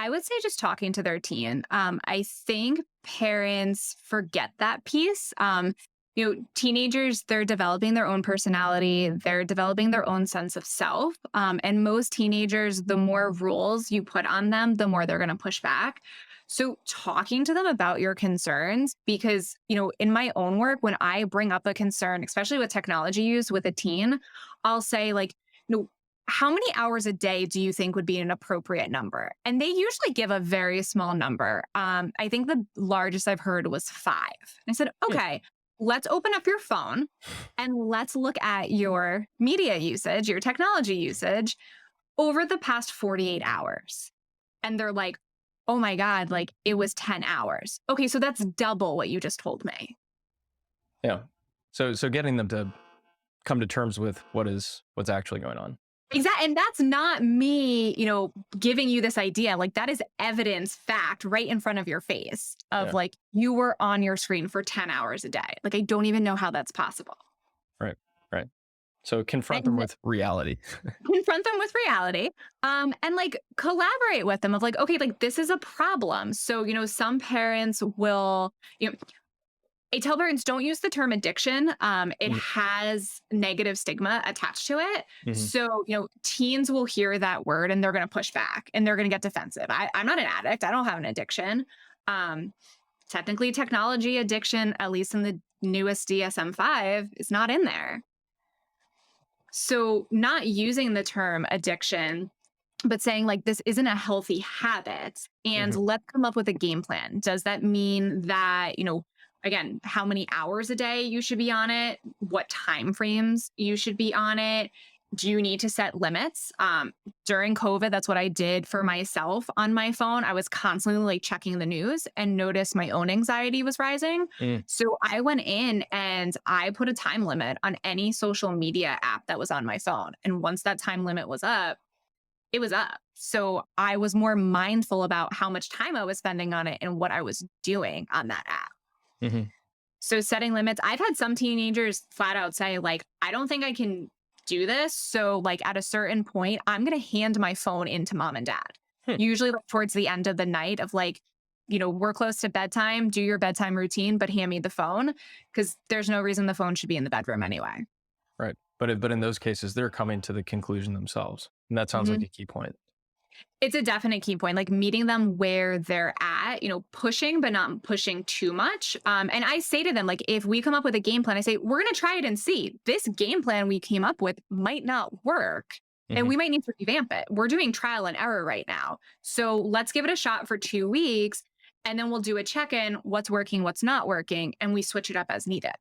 I would say just talking to their teen. I think parents forget that piece. Teenagers, they're developing their own personality, they're developing their own sense of self. And most teenagers, the more rules you put on them, the more they're going to push back. So, talking to them about your concerns, because, in my own work, when I bring up a concern, especially with technology use with a teen, I'll say, like, you know, how many hours a day do you think would be an appropriate number? And they usually give a very small number. I think the largest I've heard was 5. And I said, Hmm. okay, let's open up your phone and let's look at your media usage, your technology usage over the past 48 hours. And they're like, oh my God, like it was 10 hours. Okay, so that's double what you just told me. Yeah. So getting them to come to terms with what's actually going on. Exactly. And that's not me, giving you this idea. Like that is evidence, fact right in front of your face of Yeah. like you were on your screen for 10 hours a day. Like I don't even know how that's possible. Right. Right. So confront them And with reality. confront them with reality, and like collaborate with them of like, okay, like this is a problem. So, some parents will, I tell parents don't use the term addiction. It Mhm. has negative stigma attached to it. Mhm. So, teens will hear that word and they're going to push back and they're going to get defensive. I'm not an addict. I don't have an addiction. Um, Technically, technology addiction, at least in the newest DSM-5, is not in there. So, not using the term addiction, but saying like this isn't a healthy habit and Mhm. let's come up with a game plan. Does that mean that, again, how many hours a day you should be on it, what time frames you should be on it? Do you need to set limits? During COVID, that's what I did for myself on my phone. I was constantly like checking the news and noticed my own anxiety was rising. Mm. So I went in and I put a time limit on any social media app that was on my phone. And once that time limit was up, it was up. So I was more mindful about how much time I was spending on it and what I was doing on that app. Mhm. So setting limits, I've had some teenagers flat out say, like, I don't think I can do this. So, like, at a certain point, I'm going to hand my phone into mom and dad. Hmm. Usually, like, towards the end of the night, of like, we're close to bedtime, do your bedtime routine, but hand me the phone because there's no reason the phone should be in the bedroom anyway. Right. But in those cases, they're coming to the conclusion themselves, and that sounds like a key point. It's a definite key point, like meeting them where they're at, pushing, but not pushing too much. And I say to them, like, if we come up with a game plan, I say, we're going to try it and see. This game plan we came up with might not work and Mhm. we might need to revamp it. We're doing trial and error right now. So let's give it a shot for 2 weeks and then we'll do a check in what's working, what's not working, and we switch it up as needed.